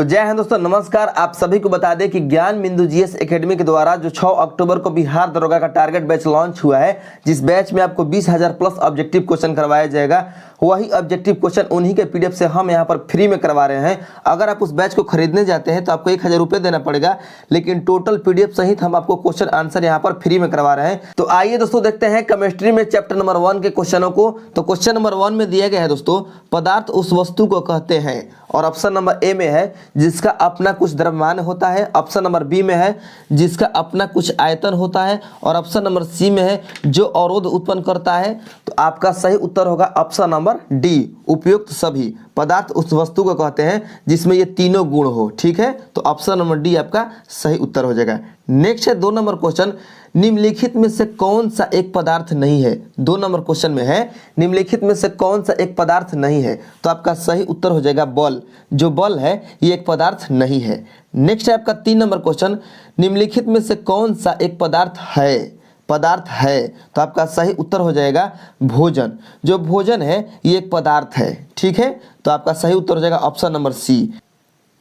तो जय हिंद दोस्तों, नमस्कार। आप सभी को बता दें कि ज्ञान बिंदु जीएस एकेडमी के द्वारा जो 6 अक्टूबर को बिहार दरोगा का टारगेट बैच लॉन्च हुआ है, जिस बैच में आपको 20,000 प्लस ऑब्जेक्टिव क्वेश्चन करवाया जाएगा, वही ऑब्जेक्टिव क्वेश्चन उन्हीं के पीडीएफ से हम यहाँ पर फ्री में करवा रहे हैं। अगर आप उस बैच को खरीदने जाते हैं तो आपको 1,000 रुपये देना पड़ेगा, लेकिन टोटल पीडीएफ सहित हम आपको क्वेश्चन आंसर यहाँ पर फ्री में करवा रहे हैं। तो आइए दोस्तों देखते हैं केमिस्ट्री में चैप्टर नंबर 1 के क्वेश्चनों को। तो क्वेश्चन नंबर 1 में दिया गया है दोस्तों, पदार्थ उस वस्तु को कहते हैं, और ऑप्शन नंबर ए में है जिसका अपना कुछ द्रव्यमान होता है, ऑप्शन नंबर बी में है जिसका अपना कुछ आयतन होता है, और ऑप्शन नंबर सी में है जो अवरोध उत्पन्न करता है। तो आपका सही उत्तर होगा ऑप्शन नंबर डी, उपयुक्त सभी। पदार्थ उस वस्तु को कहते हैं जिसमें ये तीनों गुण हो। ठीक है, तो ऑप्शन नंबर डी आपका सही उत्तर हो जाएगा। नेक्स्ट है 2 नंबर क्वेश्चन, निम्नलिखित में से कौन सा एक पदार्थ नहीं है। 2 नंबर क्वेश्चन में है निम्नलिखित में से कौन सा एक पदार्थ नहीं है, तो आपका सही उत्तर हो जाएगा बल। जो बल है ये एक पदार्थ नहीं है। नेक्स्ट है आपका 3 नंबर क्वेश्चन, निम्नलिखित में से कौन सा एक पदार्थ है, तो आपका सही उत्तर हो जाएगा भोजन। जो भोजन है ये एक पदार्थ है। ठीक है, तो आपका सही उत्तर हो जाएगा ऑप्शन नंबर सी।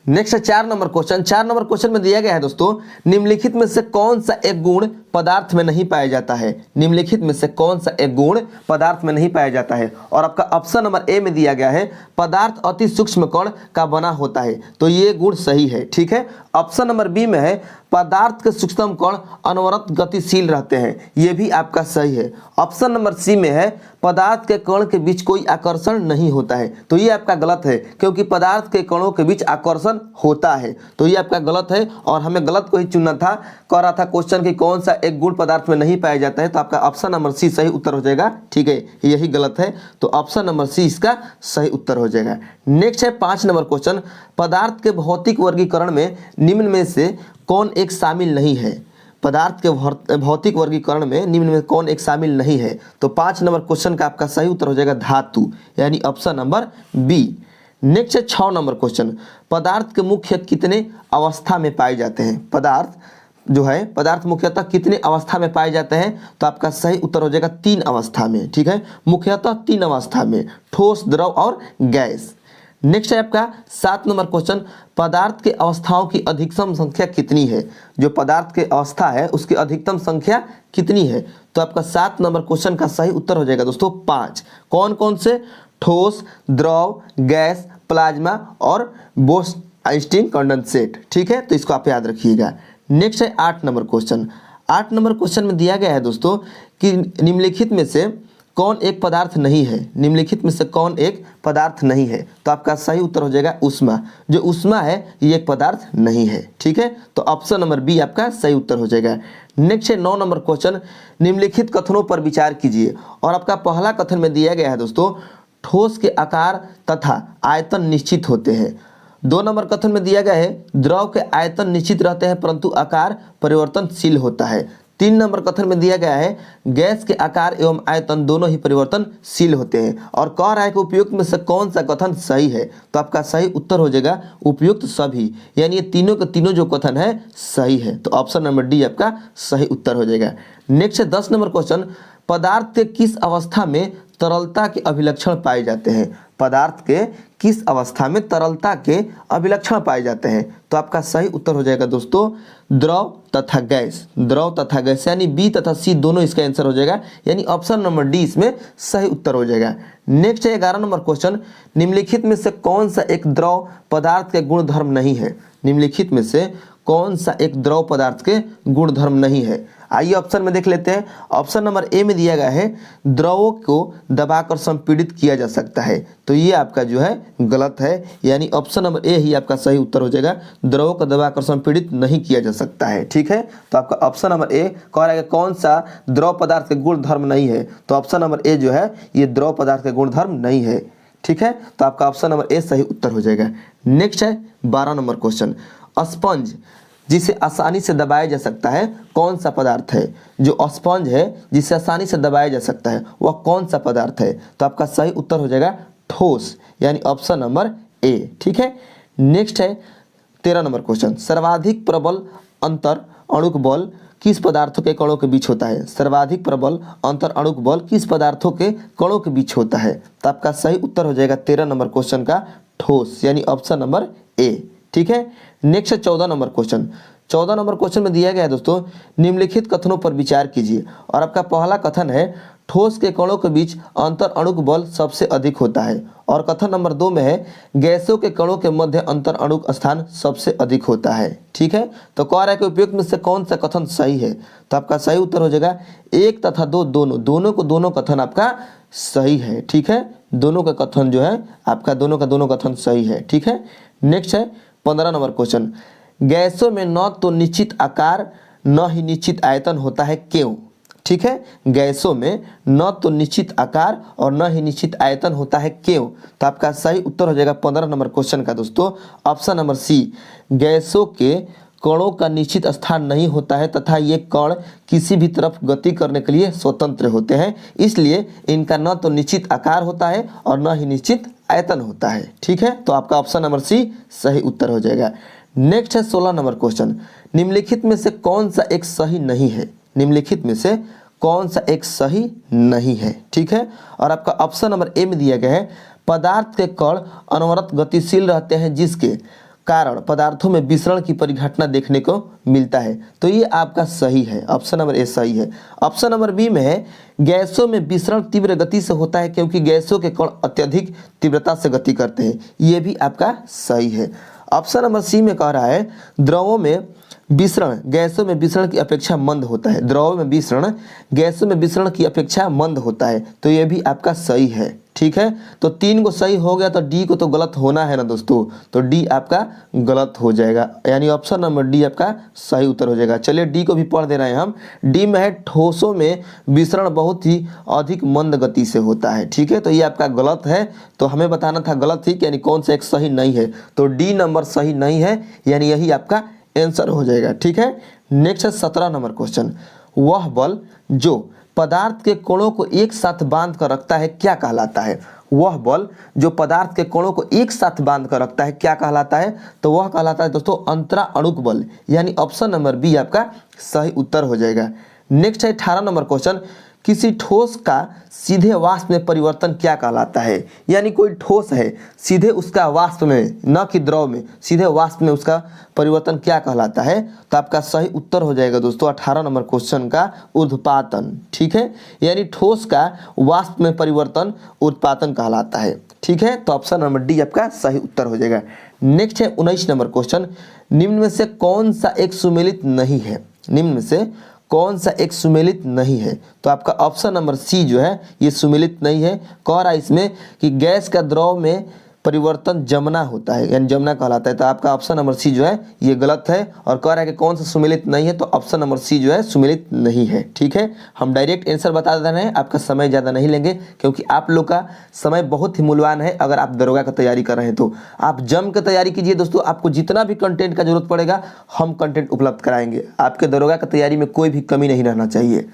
नेक्स्ट है 4 नंबर क्वेश्चन। 4 नंबर क्वेश्चन में दिया गया है दोस्तों, निम्नलिखित में से कौन सा एक गुण पदार्थ में नहीं पाया जाता है। निम्नलिखित में से कौन सा एक गुण पदार्थ में नहीं पाया जाता है, और आपका ऑप्शन नंबर ए में दिया गया है पदार्थ अति सूक्ष्म कण का बना होता है, तो ये गुण सही है। ठीक है, ऑप्शन नंबर बी में है पदार्थ के सूक्ष्म कण अनवरत गतिशील रहते हैं, ये भी आपका सही है। ऑप्शन नंबर सी में है पदार्थ के कण के बीच कोई आकर्षण नहीं होता है, तो ये आपका गलत है, क्योंकि पदार्थ के कणों के बीच आकर्षण होता है, तो ये आपका गलत है। और हमें गलत को ही चुनना था, कह रहा था क्वेश्चन कि कौन सा एक गुण पदार्थ में नहीं पाया जाता है, तो आपका ऑप्शन नंबर सी सही उत्तर हो जाएगा। ठीक है, यही गलत है, तो ऑप्शन नंबर सी इसका सही उत्तर हो जाएगा। नेक्स्ट है 5 नंबर क्वेश्चन, पदार्थ के भौतिक वर्गीकरण में निम्न में से कौन एक शामिल नहीं है। पदार्थ के भौतिक वर्गीकरण में निम्न में कौन एक शामिल नहीं है, तो 5 नंबर क्वेश्चन का आपका सही उत्तर हो जाएगा धातु, यानी ऑप्शन नंबर बी। नेक्स्ट है 6 नंबर क्वेश्चन, पदार्थ के मुख्य कितने अवस्था में पाए जाते हैं। पदार्थ मुख्यतः कितने अवस्था में पाए जाते हैं, तो आपका सही उत्तर हो जाएगा 3 अवस्था में। ठीक है, मुख्यतः 3 अवस्था में, ठोस, द्रव और गैस। नेक्स्ट है आपका 7 नंबर क्वेश्चन, पदार्थ के अवस्थाओं की अधिकतम संख्या कितनी है। जो पदार्थ के अवस्था है उसकी अधिकतम संख्या कितनी है, तो आपका 7 नंबर क्वेश्चन का सही उत्तर हो जाएगा दोस्तों 5। कौन कौन से, ठोस, द्रव, गैस, प्लाज्मा और बोस-आइंस्टीन कंडेंसेट। ठीक है, तो इसको आप याद रखिएगा। नेक्स्ट है 8 नंबर क्वेश्चन। 8 नंबर क्वेश्चन में दिया गया है दोस्तों कि निम्नलिखित में से कौन एक पदार्थ नहीं है। निम्नलिखित में से कौन एक पदार्थ नहीं है, तो आपका सही उत्तर हो जाएगा ऊष्मा। जो ऊष्मा है ये एक पदार्थ नहीं है। ठीक है, तो ऑप्शन नंबर बी आपका सही उत्तर हो जाएगा। नेक्स्ट है 9 नंबर क्वेश्चन, निम्नलिखित कथनों पर विचार कीजिए, और आपका पहला कथन में दिया गया है दोस्तों, ठोस के आकार तथा आयतन निश्चित होते हैं। 2 नंबर कथन में दिया गया है द्रव के आयतन निश्चित रहते हैं परंतु आकार परिवर्तनशील होता है। 3 नंबर कथन में दिया गया है गैस के आकार एवं आयतन दोनों ही परिवर्तनशील होते हैं, और कह रहा है कि उपयुक्त में से कौन सा कथन सही है, तो आपका सही उत्तर हो जाएगा उपयुक्त सभी, यानी ये तीनों के तीनों जो कथन है सही है, तो ऑप्शन नंबर डी आपका सही उत्तर हो जाएगा। नेक्स्ट है 10 नंबर क्वेश्चन, पदार्थ के किस अवस्था में तरलता के अभिलक्षण पाए जाते हैं। पदार्थ के किस अवस्था में तरलता के अभिलक्षण पाए जाते हैं, तो आपका सही उत्तर हो जाएगा दोस्तों द्रव तथा गैस। द्रव तथा गैस, यानी बी तथा सी दोनों इसका आंसर हो जाएगा, यानी ऑप्शन नंबर डी इसमें सही उत्तर हो जाएगा। नेक्स्ट है 11 नंबर क्वेश्चन, निम्नलिखित में से कौन सा एक द्रव पदार्थ के गुण धर्म नहीं है। निम्नलिखित में से कौन सा एक द्रव पदार्थ के गुण धर्म नहीं है। आइए ऑप्शन में देख लेते हैं। ऑप्शन नंबर ए में दिया गया है द्रवों को दबाकर संपीड़ित किया जा सकता है, तो ये आपका जो है गलत है, यानी ऑप्शन नंबर ए ही आपका सही उत्तर हो जाएगा, द्रवों को दबाकर संपीड़ित नहीं किया जा सकता है। ठीक है, तो आपका ऑप्शन नंबर ए कह रहा है कौन सा द्रव पदार्थ के गुण धर्म नहीं है, तो ऑप्शन नंबर ए जो है ये द्रव पदार्थ के गुण धर्म नहीं है। ठीक है, तो आपका ऑप्शन नंबर ए सही उत्तर हो जाएगा। नेक्स्ट है 12 नंबर क्वेश्चन, स्पंज जिसे आसानी से दबाया जा सकता है कौन सा पदार्थ है। जो स्पंज है जिसे आसानी से दबाया जा सकता है वह कौन सा पदार्थ है, तो आपका सही उत्तर हो जाएगा ठोस, यानी ऑप्शन नंबर ए। ठीक है, नेक्स्ट है 13 नंबर क्वेश्चन, सर्वाधिक प्रबल अंतर अणुक बल किस पदार्थों के कणों के बीच होता है। सर्वाधिक प्रबल अंतर अणुक बल किस पदार्थों के कणों के बीच होता है, तो आपका सही उत्तर हो जाएगा 13 नंबर क्वेश्चन का ठोस, यानी ऑप्शन नंबर ए। ठीक है। नेक्स्ट है 14 नंबर क्वेश्चन। 14 नंबर क्वेश्चन में दिया गया है दोस्तों, निम्नलिखित कथनों पर विचार कीजिए। और आपका पहला कथन है ठोस के कणों के बीच अंतर अणुक बल सबसे अधिक होता है। और कथन नंबर 2 में है गैसों के कणों के मध्य अंतर अणुक स्थान सबसे अधिक होता है। ठीक है, तो कह रहा है कि उपयुक्त में से कौन सा कथन सही है, तो आपका सही उत्तर हो जाएगा 1 तथा 2 दोनों कथन आपका सही है। ठीक है, दोनों का कथन जो है आपका दोनों का कथन सही है। ठीक है। नेक्स्ट है 15 नंबर क्वेश्चन, गैसों में न तो निश्चित आकार न ही निश्चित आयतन होता है, क्यों? ठीक है, गैसों में न तो निश्चित आकार और न ही निश्चित आयतन होता है, क्यों? तो आपका सही उत्तर हो जाएगा 15 नंबर क्वेश्चन का दोस्तों ऑप्शन नंबर सी, गैसों के कणों का निश्चित स्थान नहीं होता है तथा ये कण किसी भी तरफ गति करने के लिए स्वतंत्र होते हैं, इसलिए इनका न तो निश्चित आकार होता है और न ही निश्चित आयतन होता है। ठीक है, तो आपका ऑप्शन नंबर सी सही उत्तर हो जाएगा। नेक्स्ट है 16 नंबर क्वेश्चन, निम्नलिखित में से कौन सा एक सही नहीं है? निम्नलिखित में से कौन सा एक सही नहीं है? ठीक है, और आपका ऑप्शन नंबर ए में दिया गया है पदार्थ के कण अनवरत गतिशील रहते हैं जिसके कारण पदार्थों में विसरण की परिघटना देखने को मिलता है, तो ये आपका सही है, ऑप्शन नंबर ए सही है। ऑप्शन नंबर बी में है गैसों में विसरण तीव्र गति से होता है क्योंकि गैसों के कण अत्यधिक तीव्रता से गति करते हैं, ये भी आपका सही है। ऑप्शन नंबर सी में कह रहा है द्रवों में विसरण गैसों में विसरण की अपेक्षा मंद होता है, द्रवों में विसरण गैसों में विसरण की अपेक्षा मंद होता है, तो ये भी आपका सही है। ठीक है, तो 3 को सही हो गया तो डी को तो गलत होना है ना दोस्तों, तो डी आपका गलत हो जाएगा, यानी ऑप्शन नंबर डी आपका सही उत्तर हो जाएगा। चलिए डी को भी पढ़ दे रहे हैं हम। डी में है ठोसों में विसरण बहुत ही अधिक मंद गति से होता है। ठीक है, तो ये आपका गलत है, तो हमें बताना था गलत ही, यानी कौन सा एक सही नहीं है, तो डी नंबर सही नहीं है, यानी यही आपका आंसर हो जाएगा। ठीक है। नेक्स्ट है 17 नंबर क्वेश्चन, वह बल जो पदार्थ के कोणों को एक साथ बांध कर रखता है क्या कहलाता है? वह बल जो पदार्थ के कोणों को एक साथ बांध कर रखता है क्या कहलाता है? तो वह कहलाता है दोस्तों अंतरा अणुक बल, यानी ऑप्शन नंबर बी आपका सही उत्तर हो जाएगा। नेक्स्ट है 18 नंबर क्वेश्चन, किसी ठोस का सीधे वाष्प में परिवर्तन क्या कहलाता है? यानी कोई ठोस है सीधे उसका वाष्प में, न कि द्रव में, सीधे वाष्प में उसका परिवर्तन क्या कहलाता है? तो आपका सही उत्तर हो जाएगा दोस्तों 18 नंबर क्वेश्चन का ऊर्ध्वपातन। ठीक है, यानी ठोस का वाष्प में परिवर्तन ऊर्ध्वपातन कहलाता है। ठीक है, तो ऑप्शन नंबर डी आपका सही उत्तर हो जाएगा। नेक्स्ट है 19 नंबर क्वेश्चन, निम्न में से कौन सा एक सुमेलित नहीं है? निम्न में से कौन सा एक सुमेलित नहीं है? तो आपका ऑप्शन नंबर सी जो है ये सुमेलित नहीं है। कह रहा है इसमें कि गैस का द्रव में परिवर्तन जमना होता है, यानी जमना कहलाता है, तो आपका ऑप्शन नंबर सी जो है ये गलत है। और कह रहा है कि कौन सा सुमेलित नहीं है, तो ऑप्शन नंबर सी जो है सुमेलित नहीं है। ठीक है, हम डायरेक्ट आंसर बता दे रहे हैं, आपका समय ज़्यादा नहीं लेंगे क्योंकि आप लोग का समय बहुत ही मूल्यवान है। अगर आप दरोगा का तैयारी कर रहे हैं तो आप जम के तैयारी कीजिए दोस्तों, आपको जितना भी कंटेंट का जरूरत पड़ेगा हम कंटेंट उपलब्ध कराएंगे, आपके दरोगा की तैयारी में कोई भी कमी नहीं रहना चाहिए।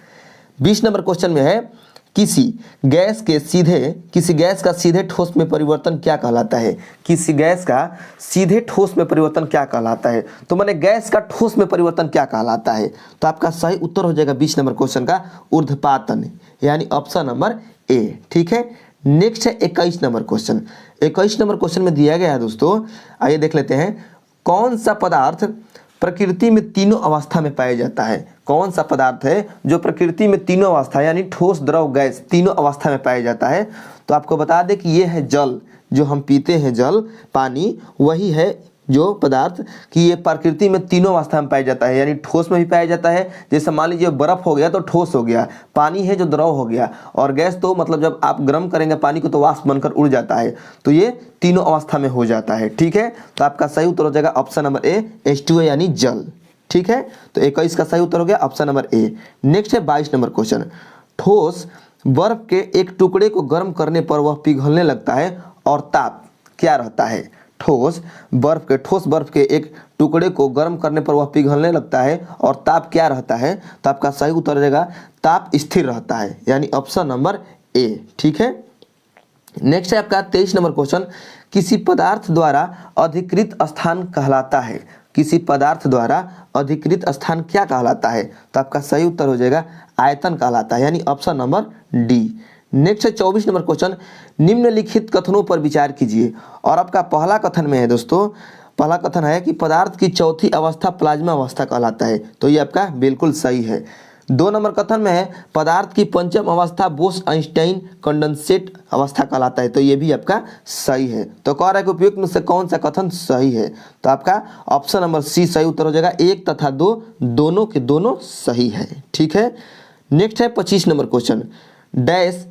20 नंबर क्वेश्चन में है किसी गैस का सीधे ठोस में परिवर्तन क्या कहलाता है? किसी गैस का सीधे ठोस में परिवर्तन क्या कहलाता है? तो मैंने गैस का ठोस में परिवर्तन क्या कहलाता है? तो आपका सही उत्तर हो जाएगा 20 नंबर क्वेश्चन का ऊर्ध्वपातन, यानी ऑप्शन नंबर ए। ठीक है। नेक्स्ट है 21 नंबर क्वेश्चन। 21 नंबर क्वेश्चन में दिया गया है दोस्तों, आइए देख लेते हैं, कौन सा पदार्थ प्रकृति में तीनों अवस्था में पाया जाता है? कौन सा पदार्थ है जो प्रकृति में तीनों अवस्था यानी ठोस द्रव गैस तीनों अवस्था में पाया जाता है? तो आपको बता दें कि ये है जल, जो हम पीते हैं जल पानी, वही है जो पदार्थ कि ये प्रकृति में तीनों अवस्था में पाया जाता है, यानी ठोस में भी पाया जाता है, जैसे मान लीजिए बर्फ हो गया तो ठोस हो गया, पानी है जो द्रव हो गया, और गैस तो मतलब जब आप गर्म करेंगे पानी को तो वाष्प बनकर उड़ जाता है, तो ये तीनों अवस्था में हो जाता है। ठीक है, तो आपका सही उत्तर हो जाएगा ऑप्शन नंबर ए H2O यानी जल। ठीक है, तो 21 का सही उत्तर हो गया ऑप्शन नंबर ए। नेक्स्ट है 22 नंबर क्वेश्चन, ठोस बर्फ के एक टुकड़े को गर्म करने पर वह पिघलने लगता है और ताप क्या रहता है? ठोस बर्फ के एक टुकड़े को गर्म करने पर वह पिघलने लगता है और ताप क्या रहता है? तो आपका सही उत्तर हो जाएगा ताप स्थिर रहता है, यानी ऑप्शन नंबर ए। ठीक है। नेक्स्ट है आपका 23 नंबर क्वेश्चन, किसी पदार्थ द्वारा अधिकृत स्थान कहलाता है? किसी पदार्थ द्वारा अधिकृत स्थान क्या कहलाता है? तो आपका सही उत्तर हो जाएगा आयतन कहलाता है, यानी ऑप्शन नंबर डी। नेक्स्ट है 24 नंबर क्वेश्चन, निम्नलिखित कथनों पर विचार कीजिए। और आपका पहला कथन में है दोस्तों, पहला कथन है कि पदार्थ की चौथी अवस्था प्लाज्मा अवस्था कहलाता है, तो ये आपका बिल्कुल सही है। 2 नंबर कथन में है पदार्थ की पंचम अवस्था बोस आइंस्टाइन कंडेंसेट अवस्था कहलाता है, तो ये भी आपका सही है। तो कह रहा है कि उपयुक्त में से कौन सा कथन सही है, तो आपका ऑप्शन नंबर सी सही उत्तर हो जाएगा। 1 तथा 2 दोनों के दोनों सही है। ठीक है, नेक्स्ट है 25 नंबर क्वेश्चन। डैश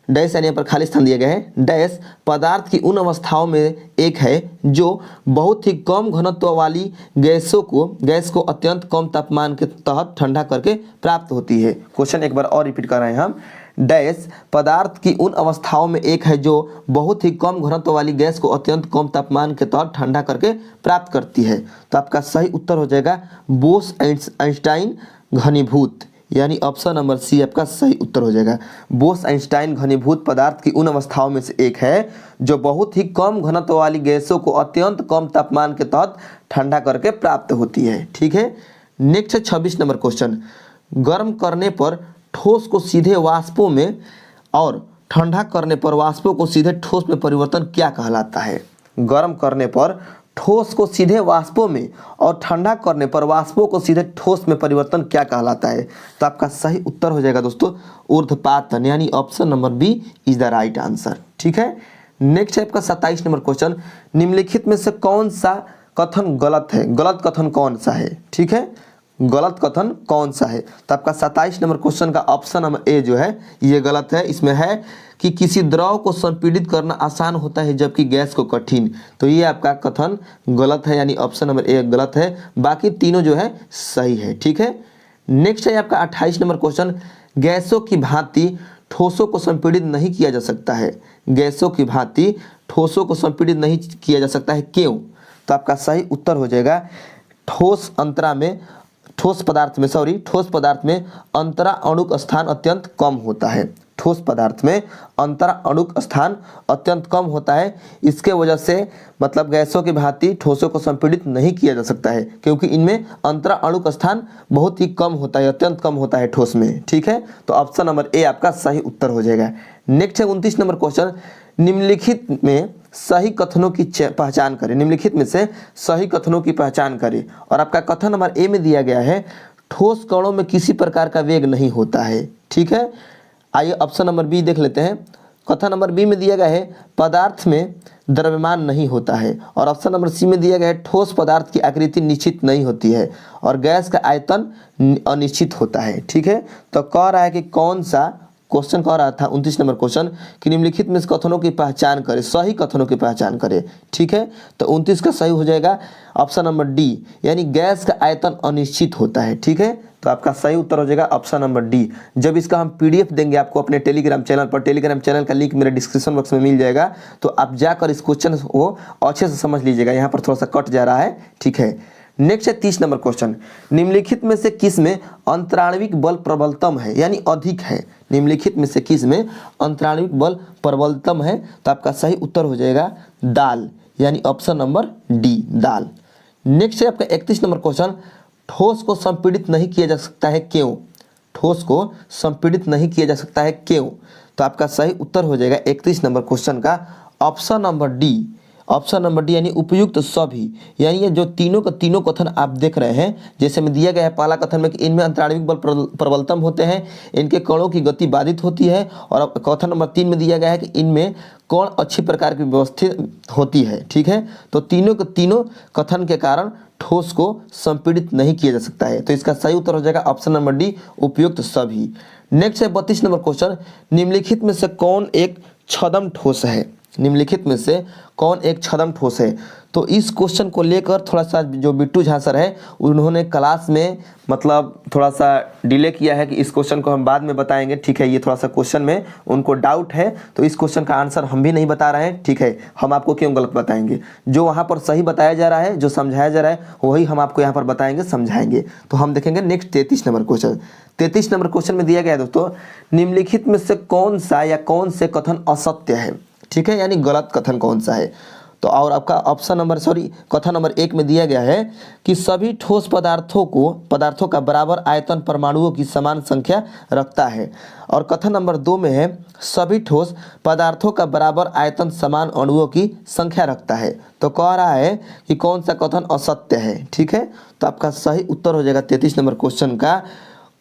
डैश यानी यहाँ पर खाली स्थान दिया गया है। डैश पदार्थ की उन अवस्थाओं में एक है जो बहुत ही कम घनत्व वाली गैस को अत्यंत कम तापमान के तहत ठंडा करके प्राप्त होती है। क्वेश्चन एक बार और रिपीट कर रहे हैं हम। डैश पदार्थ की उन अवस्थाओं में एक है जो बहुत ही कम घनत्व वाली गैस को अत्यंत कम तापमान के तहत ठंडा करके प्राप्त करती है, तो आपका सही उत्तर हो जाएगा बोस आइंस्टाइन घनीभूत, यानी ऑप्शन नंबर सी आपका सही उत्तर हो जाएगा। बोस आइंस्टाइन घनीभूत पदार्थ की उन अवस्थाओं में से एक है जो बहुत ही कम घनत्व वाली गैसों को अत्यंत कम तापमान के तहत ठंडा करके प्राप्त होती है। ठीक है, नेक्स्ट है 26 नंबर क्वेश्चन। गर्म करने पर ठोस को सीधे वाष्पों में और ठंडा करने पर वाष्पों को सीधे ठोस में परिवर्तन क्या कहलाता है? गर्म करने पर ठोस को सीधे वाष्पों में और ठंडा करने पर वाष्पों को सीधे ठोस में परिवर्तन क्या कहलाता है? तो आपका सही उत्तर हो जाएगा दोस्तों ऊर्ध्वपातन, यानी option number B is the right answer. ठीक है, नेक्स्ट है आपका 27 नंबर क्वेश्चन। निम्नलिखित में से कौन सा कथन गलत है? गलत कथन कौन सा है? ठीक है, गलत कथन कौन सा है? तो आपका 27 नंबर क्वेश्चन का ऑप्शन नंबर ए जो है ये गलत है। इसमें है कि किसी द्रव को संपीड़ित करना आसान होता है जबकि गैस को कठिन, तो ये आपका कथन गलत है, यानी ऑप्शन नंबर ए गलत है। बाकी तीनों जो है सही है। ठीक है, नेक्स्ट है आपका 28 नंबर क्वेश्चन। गैसों की भांति ठोसों को संपीड़ित नहीं किया जा सकता है। गैसों की भांति ठोसों को संपीड़ित नहीं किया जा सकता है, क्यों? तो आपका सही उत्तर हो जाएगा ठोस पदार्थ में अंतरा अणुक स्थान अत्यंत कम होता है। ठोस पदार्थ में अंतरा अणुक स्थान अत्यंत कम होता है, इसके वजह से मतलब गैसों की भांति ठोसों को संपीड़ित नहीं किया जा सकता है, क्योंकि इनमें अंतरा अणुक स्थान बहुत ही कम होता है, अत्यंत कम होता है ठोस में। ठीक है, तो ऑप्शन नंबर ए आपका सही उत्तर हो जाएगा। नेक्स्ट है 29 नंबर क्वेश्चन। निम्नलिखित में सही कथनों की पहचान करें। निम्नलिखित में से सही कथनों की पहचान करें, और आपका कथन नंबर ए में दिया गया है ठोस कणों में किसी प्रकार का वेग नहीं होता है। ठीक है, आइए ऑप्शन नंबर बी देख लेते हैं। कथन नंबर बी में दिया गया है पदार्थ में द्रव्यमान नहीं होता है, और ऑप्शन नंबर सी में दिया गया है ठोस पदार्थ की आकृति निश्चित नहीं होती है और गैस का आयतन अनिश्चित होता है। ठीक है, तो कह रहा है कि कौन सा क्वेश्चन कह रहा था 29 नंबर क्वेश्चन कि निम्नलिखित में कथनों की पहचान करें, सही कथनों की पहचान करें। ठीक है, तो 29 का सही हो जाएगा ऑप्शन नंबर डी, यानी गैस का आयतन अनिश्चित होता है। ठीक है, तो आपका सही उत्तर हो जाएगा ऑप्शन नंबर डी। जब इसका हम पीडीएफ देंगे आपको अपने टेलीग्राम चैनल पर, टेलीग्राम चैनल का लिंक मेरे डिस्क्रिप्शन बॉक्स में मिल जाएगा, तो आप जाकर इस क्वेश्चन को अच्छे से समझ लीजिएगा। यहाँ पर थोड़ा सा कट जा रहा है। ठीक है, नेक्स्ट है 30 नंबर क्वेश्चन। निम्नलिखित में से किस में अंतराण्विक बल प्रबलतम है, यानी अधिक है? निम्नलिखित में से किस में अंतराण्विक बल प्रबलतम है? तो आपका सही उत्तर हो जाएगा दाल, यानी ऑप्शन नंबर डी दाल। नेक्स्ट है आपका 31 नंबर क्वेश्चन। ठोस को संपीड़ित नहीं किया जा सकता है, क्यों? ठोस को संपीड़ित नहीं किया जा सकता है, क्यों? तो आपका सही उत्तर हो जाएगा 31 नंबर क्वेश्चन का option number D. Option number D यानी उपयुक्त सभी, यानी ये जो तीनों का तीनों कथन आप देख रहे हैं, जैसे में दिया गया है पहला कथन में कि इनमें अंतराण्विक बल प्रबलतम होते हैं, इनके कणों की गति बाधित होती है, और कथन नंबर 3 में दिया गया है कि इनमें कण अच्छी प्रकार की व्यवस्थित होती है। ठीक है, तो तीनों के तीनों कथन के कारण ठोस को संपीड़ित नहीं किया जा सकता है, तो इसका सही उत्तर हो जाएगा ऑप्शन नंबर डी उपयुक्त सभी। नेक्स्ट है 32 नंबर क्वेश्चन। निम्नलिखित में से कौन एक छद्म ठोस है? निम्नलिखित में से कौन एक छद्म ठोस है? तो इस क्वेश्चन को लेकर थोड़ा सा जो बिट्टू झा सर है उन्होंने क्लास में मतलब थोड़ा सा डिले किया है कि इस क्वेश्चन को हम बाद में बताएंगे। ठीक है, ये थोड़ा सा क्वेश्चन में उनको डाउट है, तो इस क्वेश्चन का आंसर हम भी नहीं बता रहे हैं। ठीक है, हम आपको क्यों गलत बताएंगे? जो वहाँ पर सही बताया जा रहा है, जो समझाया जा रहा है, वही हम आपको यहाँ पर बताएंगे, समझाएंगे। तो हम देखेंगे next 33 number question. 33 number question में दिया गया है दोस्तों, निम्नलिखित में से कौन सा या कौन से कथन असत्य है? ठीक है, यानी गलत कथन कौन सा है? तो और आपका ऑप्शन नंबर कथन नंबर 1 में दिया गया है कि सभी ठोस पदार्थों का बराबर आयतन परमाणुओं की समान संख्या रखता है। और कथन नंबर 2 में है सभी ठोस पदार्थों का बराबर आयतन समान अणुओं की संख्या रखता है। तो कह रहा है कि कौन सा कथन असत्य है। ठीक है, तो आपका सही उत्तर हो जाएगा 33 नंबर क्वेश्चन का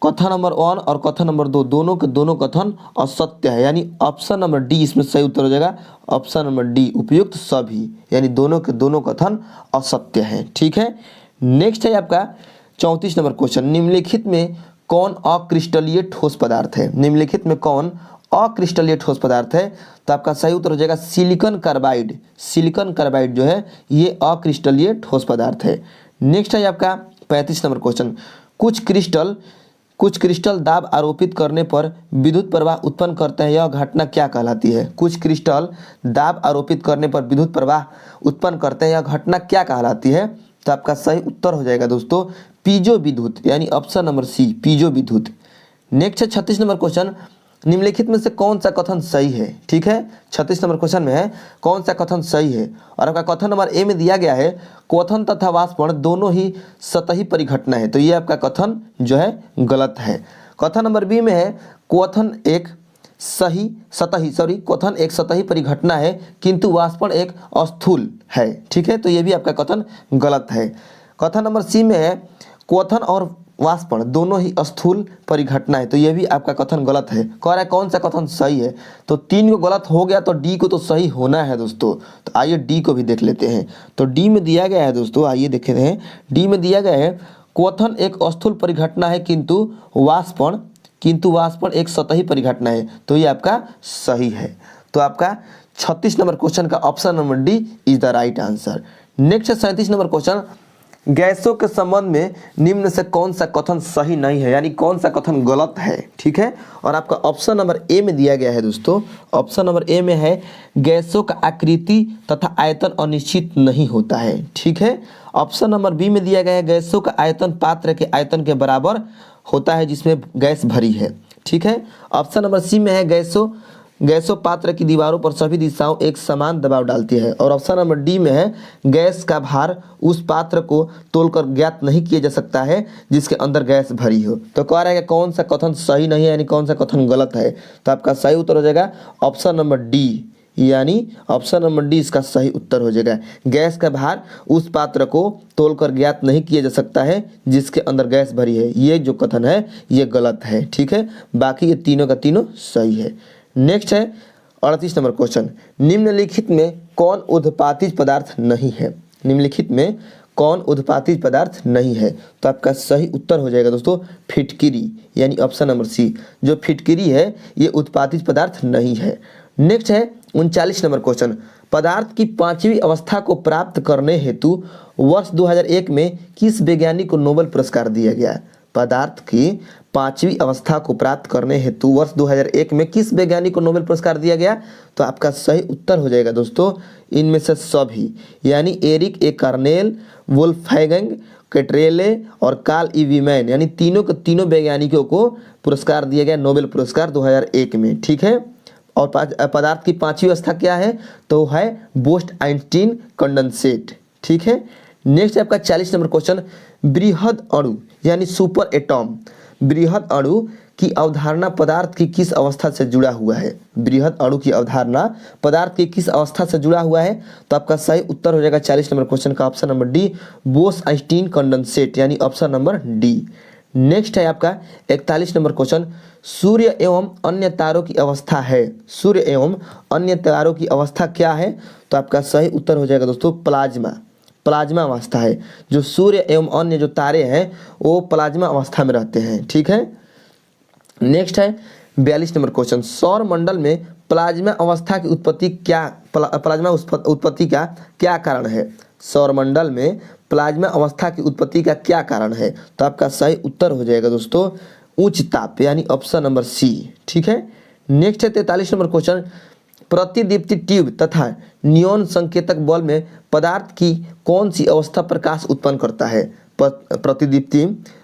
कथन नंबर 1 और कथन नंबर 2 दोनों के दोनों कथन असत्य है, यानी ऑप्शन नंबर डी इसमें सही उत्तर हो जाएगा। ऑप्शन नंबर डी उपयुक्त सभी, यानी दोनों के दोनों कथन असत्य है। ठीक है, नेक्स्ट है आपका 34 नंबर क्वेश्चन, निम्नलिखित में कौन अक्रिस्टलीय ठोस पदार्थ है। निम्नलिखित में कौन अक्रिस्टलीय ठोस पदार्थ है। तो आपका सही उत्तर हो जाएगा सिलिकॉन कार्बाइड। सिलिकॉन कार्बाइड जो है ये अक्रिस्टलीय ठोस पदार्थ है। नेक्स्ट है आपका 35 नंबर क्वेश्चन, कुछ क्रिस्टल दाब आरोपित करने पर विद्युत प्रवाह उत्पन्न करते हैं, यह घटना क्या कहलाती है। कुछ क्रिस्टल दाब आरोपित करने पर विद्युत प्रवाह उत्पन्न करते हैं, यह घटना क्या कहलाती है। तो आपका सही उत्तर हो जाएगा दोस्तों पीजो विद्युत, यानी ऑप्शन नंबर सी पीजो विद्युत। नेक्स्ट है 36 नंबर क्वेश्चन, निम्नलिखित में से कौन सा कथन सही है। ठीक है, 36 नंबर क्वेश्चन में है कौन सा कथन सही है। और आपका कथन नंबर ए में दिया गया है क्वथन तथा वाष्पण दोनों ही सतही परिघटना है। तो ये आपका कथन जो है गलत है। कथन नंबर बी में है क्वथन एक सतही परिघटना है किंतु वाष्पण एक स्थूल है। ठीक है, तो ये भी आपका कथन गलत है। कथन नंबर सी में है क्वथन और वाष्पण दोनों ही स्थूल परिघटना है। तो यह भी आपका कथन गलत है। कह रहा है कौन सा कथन सही है। तो 3 को गलत हो गया तो डी को तो सही होना है दोस्तों। तो आइए डी को भी देख लेते हैं। तो डी में दिया गया है दोस्तों, आइए देख लेते हैं। डी में दिया गया है क्वथन एक स्थूल परिघटना है किंतु वाष्पण एक सतही परिघटना है। तो ये आपका सही है। तो आपका 36 नंबर क्वेश्चन का option number D is the right answer. Next है 37 नंबर क्वेश्चन, गैसों के संबंध में निम्न से कौन सा कथन सही नहीं है, यानी कौन सा कथन गलत है। ठीक है, और आपका ऑप्शन नंबर ए में दिया गया है दोस्तों। ऑप्शन नंबर ए में है गैसों का आकृति तथा आयतन अनिश्चित नहीं होता है। ठीक है, ऑप्शन नंबर बी में दिया गया है गैसों का आयतन पात्र के आयतन के बराबर होता है जिसमें गैस भरी है। ठीक है, ऑप्शन नंबर सी में है गैसों पात्र की दीवारों पर सभी दिशाओं एक समान दबाव डालती है। और ऑप्शन नंबर डी में है गैस का भार उस पात्र को तोलकर ज्ञात नहीं किया जा सकता है जिसके अंदर गैस भरी हो। तो कह रहा है कि कौन सा कथन सही नहीं है, यानी कौन सा कथन गलत है। तो आपका सही उत्तर हो जाएगा ऑप्शन नंबर डी, यानी ऑप्शन नंबर डी इसका सही उत्तर हो जाएगा। गैस का भार उस पात्र को तोलकर ज्ञात नहीं किया जा सकता है जिसके अंदर गैस भरी है। ये जो कथन है ये गलत है। ठीक है, बाकी ये तीनों का तीनों सही है। नेक्स्ट है 38 नंबर क्वेश्चन, निम्नलिखित में कौन उद्पातिज पदार्थ नहीं है। निम्नलिखित में कौन उद्पातिज पदार्थ नहीं है। तो आपका सही उत्तर हो जाएगा दोस्तों फिटकिरी, यानी ऑप्शन नंबर सी जो फिटकिरी है ये उद्पातिज पदार्थ नहीं है। नेक्स्ट है 39 नंबर क्वेश्चन, पदार्थ की 5वीं अवस्था को प्राप्त करने हेतु वर्ष 2001 में किस वैज्ञानिक को नोबेल पुरस्कार दिया गया। पदार्थ की 5वीं अवस्था को प्राप्त करने हेतु वर्ष 2001 में किस वैज्ञानिक को नोबेल पुरस्कार दिया गया। तो आपका सही उत्तर हो जाएगा दोस्तों इनमें से सभी, यानी एरिक ए कार्नेल, वुल्फगैंग कैट्रेले और कार्ल ई वीमैन, यानी तीनों के तीनों वैज्ञानिकों को पुरस्कार दिया गया नोबेल पुरस्कार 2001 में। ठीक है, और पदार्थ की 5वीं अवस्था क्या है तो है बोस्ट आइंस्टीन कंडेंसेट। ठीक है, नेक्स्ट है आपका 40 नंबर क्वेश्चन, बृहद अणु यानी सुपर एटॉम, बृहद अणु की अवधारणा पदार्थ की किस अवस्था से जुड़ा हुआ है। बृहद अणु की अवधारणा पदार्थ की किस अवस्था से जुड़ा हुआ है। तो आपका सही उत्तर हो जाएगा 40 नंबर क्वेश्चन का option number D boast Einstein condensate, यानी ऑप्शन नंबर डी। नेक्स्ट है आपका 41 नंबर क्वेश्चन, सूर्य एवं अन्य तारों की अवस्था है। सूर्य एवं अन्य तारों की अवस्था क्या है। तो आपका सही उत्तर हो जाएगा दोस्तों प्लाज्मा अवस्था है। जो सूर्य एवं अन्य जो तारे हैं वो प्लाज्मा अवस्था में रहते हैं। ठीक है, नेक्स्ट है 42 नंबर क्वेश्चन, सौर मंडल में प्लाज्मा अवस्था की उत्पत्ति का क्या कारण है। सौर मंडल में प्लाज्मा अवस्था की उत्पत्ति का क्या कारण है। तो आपका सही उत्तर हो जाएगा दोस्तों उच्च ताप, यानी ऑप्शन नंबर सी। ठीक है, नेक्स्ट है 43 नंबर क्वेश्चन, प्रतिदीप्ति ट्यूब तथा नियॉन संकेतक बल्ब में पदार्थ की कौन सी अवस्था प्रकाश उत्पन्न करता है।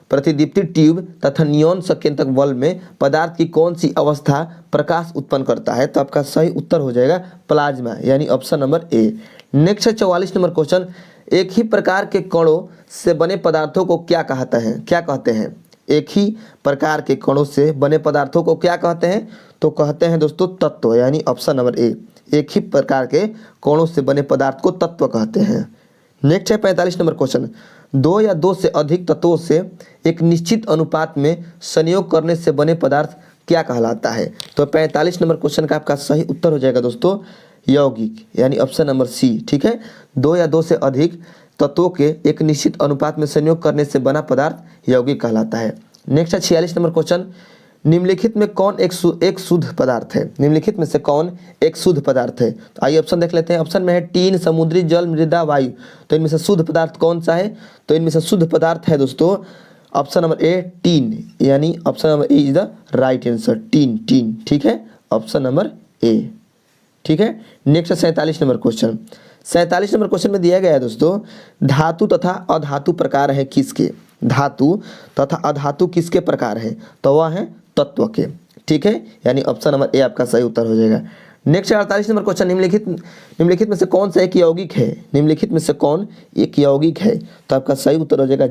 प्रतिदीप्ति ट्यूब तथा नियॉन संकेतक बल्ब में पदार्थ की कौन सी अवस्था प्रकाश उत्पन्न करता है। तो आपका सही उत्तर हो जाएगा प्लाज्मा, यानी ऑप्शन नंबर ए। नेक्स्ट है 44 नंबर क्वेश्चन, एक ही प्रकार के कणों से बने पदार्थों को क्या कहते हैं? एक ही प्रकार के कणों से बने पदार्थों को क्या कहते हैं? तो कहते हैं दोस्तों तत्व, यानी ऑप्शन नंबर ए, एक ही प्रकार के कणों से बने पदार्थ को तत्व कहते हैं। नेक्स्ट है 45 नंबर क्वेश्चन, दो या दो से अधिक तत्वों से एक निश्चित अनुपात में संयोग करने से बने पदार्थ क्या कहलाता है? तो 45 नंबर क्वेश्चन का आपका सही उत्तर हो जाएगा दोस्तों यौगिक, यानी ऑप्शन नंबर सी। ठीक है, दो या दो से अधिक तत्वों के एक निश्चित अनुपात में संयोग करने से बना पदार्थ यौगिक कहलाता है। नेक्स्ट है 46 नंबर क्वेश्चन, निम्नलिखित में कौन एक शुद्ध पदार्थ है? निम्नलिखित में से कौन एक शुद्ध पदार्थ है? तो आइए ऑप्शन देख लेते हैं। ऑप्शन में है टीन, समुद्री जल, मृदा, वायु। तो इनमें से शुद्ध पदार्थ कौन सा है? तो इनमें से शुद्ध पदार्थ है दोस्तों ऑप्शन नंबर ए, टीन, यानी option number A is the right answer, tin. ठीक है, ऑप्शन नंबर ए। ठीक है, नेक्स्ट है 47 नंबर क्वेश्चन। 47 नंबर क्वेश्चन में दिया गया है दोस्तों, धातु तथा अधातु प्रकार है किसके? धातु तथा अधातु किसके प्रकार है? तो वह है तत्व के। ठीक है, यानी ऑप्शन नंबर ए आपका सही उत्तर हो जाएगा। नेक्स्ट है 48 नंबर क्वेश्चन, निम्नलिखित में से कौन सा एक यौगिक है? निम्नलिखित में से कौन एक यौगिक है? तो आपका सही उत्तर हो जाएगा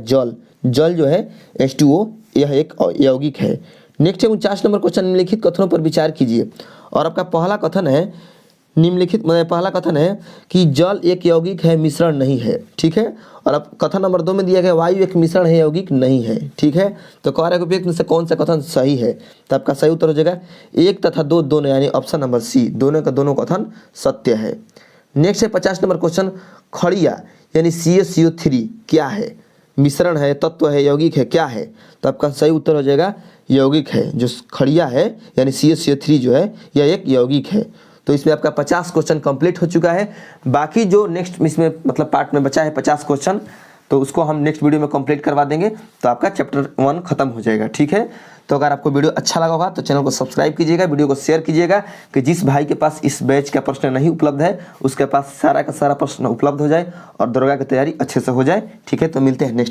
जल जो है H2O, यह एक यौगिक है। नेक्स्ट है 49 नंबर क्वेश्चन, निम्नलिखित कथनों पर विचार कीजिए। और आपका पहला कथन है पहला कथन है कि जल एक यौगिक है, मिश्रण नहीं है। ठीक है, और अब कथन नंबर 2 में दिया गया वायु एक मिश्रण है, यौगिक नहीं है। ठीक है, तो कह रहे हैं में से कौन सा कथन सही है? तो आपका सही उत्तर हो जाएगा एक तथा दो दोनों, यानी ऑप्शन नंबर सी, दोनों का दोनों कथन सत्य है। नेक्स्ट है 50 नंबर क्वेश्चन, खड़िया यानी CaCO3 क्या है? मिश्रण है, तत्व है, यौगिक है, क्या है? तो आपका सही उत्तर हो जाएगा यौगिक है। जो खड़िया है यानी CaCO3 जो है यह एक यौगिक है। तो इसमें आपका 50 क्वेश्चन कंप्लीट हो चुका है। बाकी जो नेक्स्ट इसमें मतलब पार्ट में बचा है 50 क्वेश्चन, तो उसको हम नेक्स्ट वीडियो में कंप्लीट करवा देंगे, तो आपका चैप्टर 1 खत्म हो जाएगा। ठीक है, तो अगर आपको वीडियो अच्छा लगा होगा तो चैनल को सब्सक्राइब कीजिएगा, वीडियो को शेयर कीजिएगा कि जिस भाई के पास इस बैच का प्रश्न नहीं उपलब्ध है उसके पास सारा का सारा प्रश्न उपलब्ध हो जाए और दरोगा की तैयारी अच्छे से हो जाए। ठीक है, तो मिलते हैं नेक्स्ट